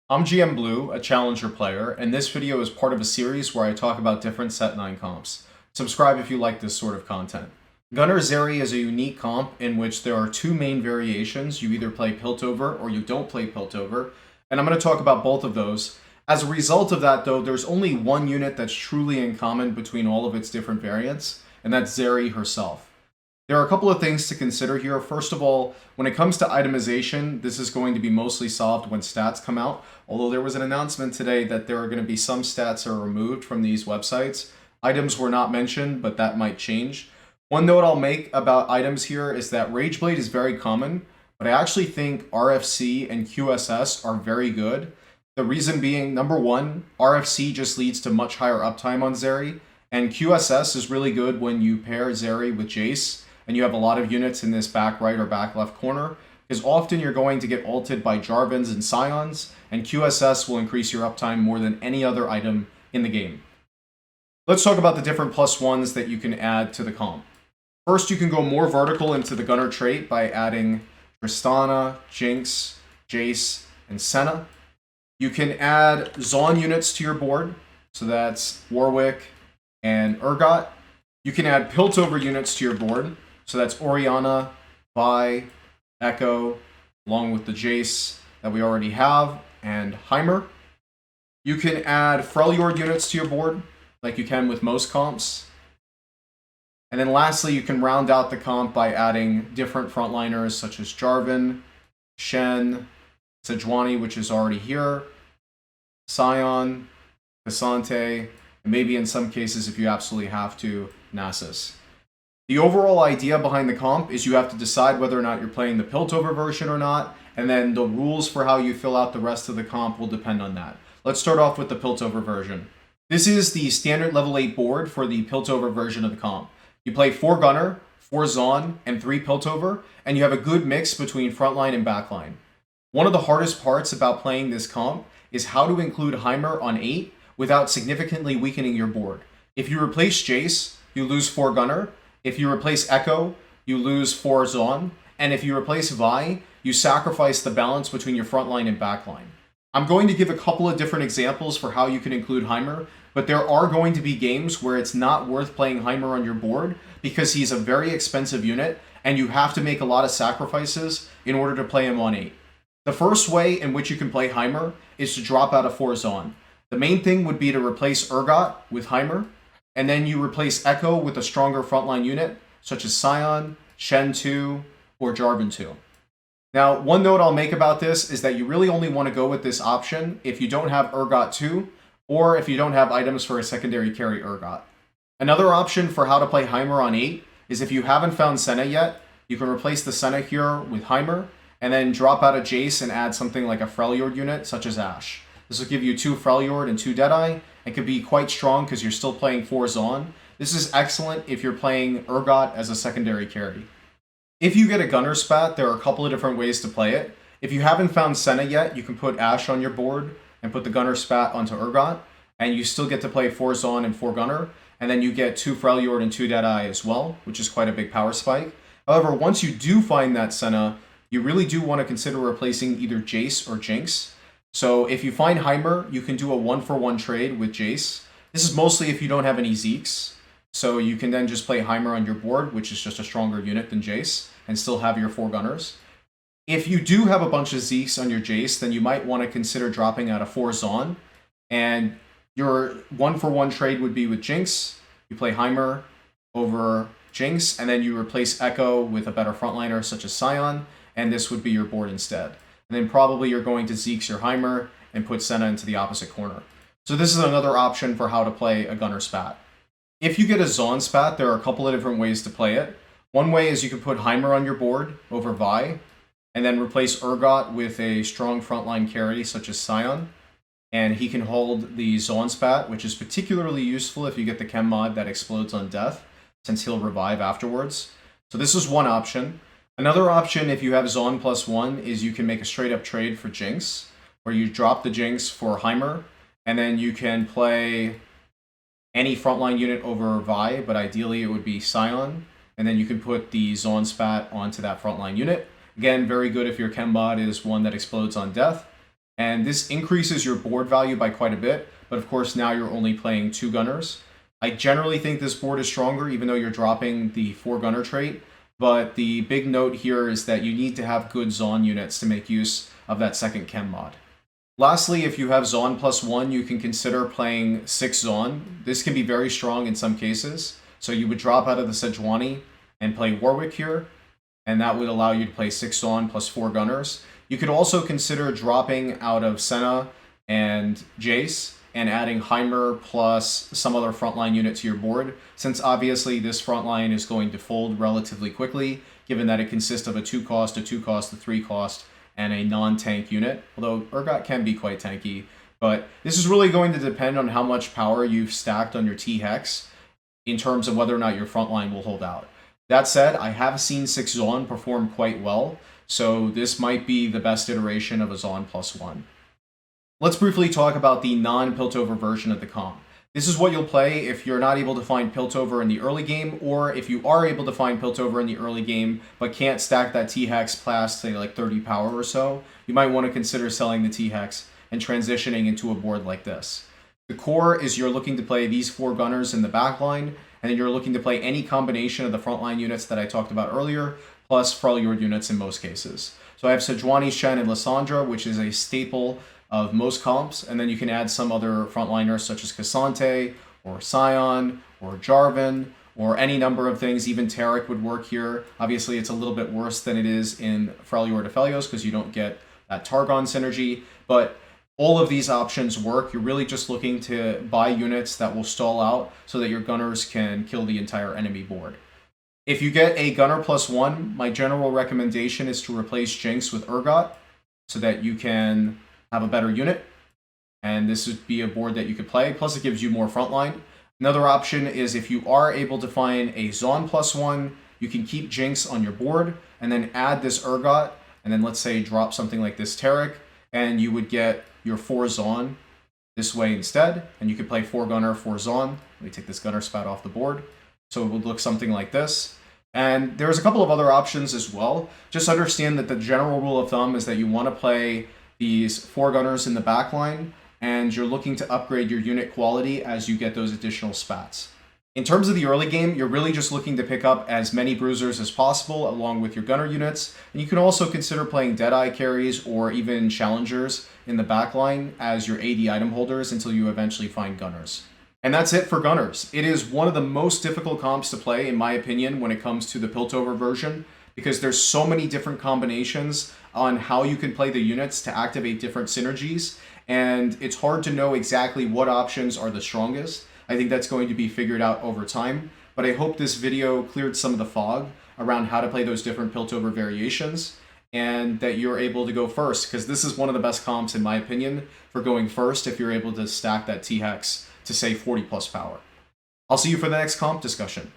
I'm GM Blue, a Challenger player, and this video is part of a series where I talk about different Set 9 comps. Subscribe if you like this sort of content. Gunner Zeri is a unique comp in which there are two main variations. You either play Piltover or you don't play Piltover, and I'm going to talk about both of those. As a result of that, though, there's only one unit that's truly in common between all of its different variants, and that's Zeri herself. There are a couple of things to consider here. First of all, when it comes to itemization, this is going to be mostly solved when stats come out, although there was an announcement today that there are going to be some stats that are removed from these websites. Items were not mentioned, but that might change. One note I'll make about items here is that Rageblade is very common, but I actually think RFC and QSS are very good. The reason being, number one, RFC just leads to much higher uptime on Zeri, and QSS is really good when you pair Zeri with Jace, and you have a lot of units in this back right or back left corner, because often you're going to get ulted by Jarvans and Scions, and QSS will increase your uptime more than any other item in the game. Let's talk about the different +1s that you can add to the comp. First, you can go more vertical into the Gunner trait by adding Tristana, Jinx, Jace, and Senna. You can add Zaun units to your board, so that's Warwick and Urgot. You can add Piltover units to your board, so that's Orianna, Vi, Echo, along with the Jace that we already have, and Heimer. You can add Freljord units to your board, like you can with most comps. And then lastly, you can round out the comp by adding different frontliners such as Jarvan, Shen, Sejuani, which is already here, Sion, Cassante, and maybe in some cases, if you absolutely have to, Nasus. The overall idea behind the comp is you have to decide whether or not you're playing the Piltover version or not, and then the rules for how you fill out the rest of the comp will depend on that. Let's start off with the Piltover version. This is the standard level 8 board for the Piltover version of the comp. You play 4 Gunner, 4 Zaun, and 3 Piltover, and you have a good mix between frontline and backline. One of the hardest parts about playing this comp is how to include Heimer on 8 without significantly weakening your board. If you replace Jace, you lose 4 Gunner. If you replace Echo, you lose 4 Zaun. And if you replace Vi, you sacrifice the balance between your frontline and backline. I'm going to give a couple of different examples for how you can include Heimer, but there are going to be games where it's not worth playing Heimer on your board because he's a very expensive unit and you have to make a lot of sacrifices in order to play him on 8. The first way in which you can play Heimer is to drop out of 4 Zaun. The main thing would be to replace Urgot with Heimer, and then you replace Echo with a stronger frontline unit, such as Sion, Shen 2, or Jarvan 2. Now, one note I'll make about this is that you really only want to go with this option if you don't have Urgot 2, or if you don't have items for a secondary carry Urgot. Another option for how to play Heimer on 8 is if you haven't found Senna yet, you can replace the Senna here with Heimer, and then drop out a Jace and add something like a Freljord unit, such as Ashe. This will give you 2 Freljord and 2 Deadeye, and can be quite strong because you're still playing 4 Zaun. This is excellent if you're playing Urgot as a secondary carry. If you get a Gunner Spat, there are a couple of different ways to play it. If you haven't found Senna yet, you can put Ashe on your board and put the Gunner Spat onto Urgot, and you still get to play 4 Zaun and 4 Gunner, and then you get 2 Freljord and 2 Deadeye as well, which is quite a big power spike. However, once you do find that Senna, you really do want to consider replacing either Jace or Jinx. So if you find Heimer, you can do a 1-for-1 trade with Jace. This is mostly if you don't have any Zekes. So you can then just play Heimer on your board, which is just a stronger unit than Jace, and still have your 4 Gunners. If you do have a bunch of Zekes on your Jace, then you might want to consider dropping out a 4 Zaun. And your 1-for-1 trade would be with Jinx. You play Heimer over Jinx, and then you replace Echo with a better frontliner such as Sion, and this would be your board instead. And then probably you're going to Zekes your Heimer and put Senna into the opposite corner. So this is another option for how to play a Gunner Spat. If you get a Zaun Spat, there are a couple of different ways to play it. One way is you can put Heimer on your board over Vi, and then replace Urgot with a strong frontline carry such as Sion. And he can hold the Zaun Spat, which is particularly useful if you get the chem mod that explodes on death, since he'll revive afterwards. So this is one option. Another option, if you have Zaun +1, is you can make a straight-up trade for Jinx, where you drop the Jinx for Heimer, and then you can play any frontline unit over Vi, but ideally it would be Sion, and then you can put the Zaun Spat onto that frontline unit. Again, very good if your chem mod is one that explodes on death. And this increases your board value by quite a bit, but of course now you're only playing 2 gunners. I generally think this board is stronger, even though you're dropping the 4 gunner trait, but the big note here is that you need to have good Zaun units to make use of that second chem mod. Lastly, if you have Zaun +1, you can consider playing 6 Zaun. This can be very strong in some cases, so you would drop out of the Sejuani and play Warwick here, and that would allow you to play 6 Zaun plus 4 gunners. You could also consider dropping out of Senna and Jace and adding Heimer plus some other frontline unit to your board, since obviously this frontline is going to fold relatively quickly, given that it consists of a 2-cost, a 2-cost, a 3-cost, and a non-tank unit, although Urgot can be quite tanky. But this is really going to depend on how much power you've stacked on your T-Hex in terms of whether or not your frontline will hold out. That said, I have seen 6 Zaun perform quite well, so this might be the best iteration of a Zaun +1. Let's briefly talk about the non-Piltover version of the comp. This is what you'll play if you're not able to find Piltover in the early game, or if you are able to find Piltover in the early game, but can't stack that T-Hex past, say, like 30 power or so. You might want to consider selling the T-Hex and transitioning into a board like this. The core is you're looking to play these 4 gunners in the back line, and then you're looking to play any combination of the frontline units that I talked about earlier, plus Freljord units in most cases. So I have Sejuani, Shen, and Lysandra, which is a staple of most comps, and then you can add some other frontliners such as Cassante, or Sion, or Jarvan, or any number of things. Even Taric would work here. Obviously, it's a little bit worse than it is in Freljord Aphelios because you don't get that Targon synergy, but all of these options work. You're really just looking to buy units that will stall out so that your gunners can kill the entire enemy board. If you get a gunner +1, my general recommendation is to replace Jinx with Urgot so that you can have a better unit, and this would be a board that you could play, plus it gives you more frontline. Another option is if you are able to find a Zaun +1, you can keep Jinx on your board, and then add this Urgot, and then let's say drop something like this Taric, and you would get your 4 Zaun this way instead, and you could play 4 gunner, 4 Zaun. Let me take this gunner Spat off the board. So it would look something like this. And there's a couple of other options as well. Just understand that the general rule of thumb is that you want to play these 4 gunners in the back line, and you're looking to upgrade your unit quality as you get those additional spats. In terms of the early game, you're really just looking to pick up as many bruisers as possible along with your gunner units, and you can also consider playing Deadeye carries or even challengers in the back line as your AD item holders until you eventually find gunners. And that's it for gunners. It is one of the most difficult comps to play, in my opinion, when it comes to the Piltover version, because there's so many different combinations on how you can play the units to activate different synergies, and it's hard to know exactly what options are the strongest. I think that's going to be figured out over time, but I hope this video cleared some of the fog around how to play those different Piltover variations, and that you're able to go first, because this is one of the best comps, in my opinion, for going first if you're able to stack that T-Hex to say 40 plus power. I'll see you for the next comp discussion.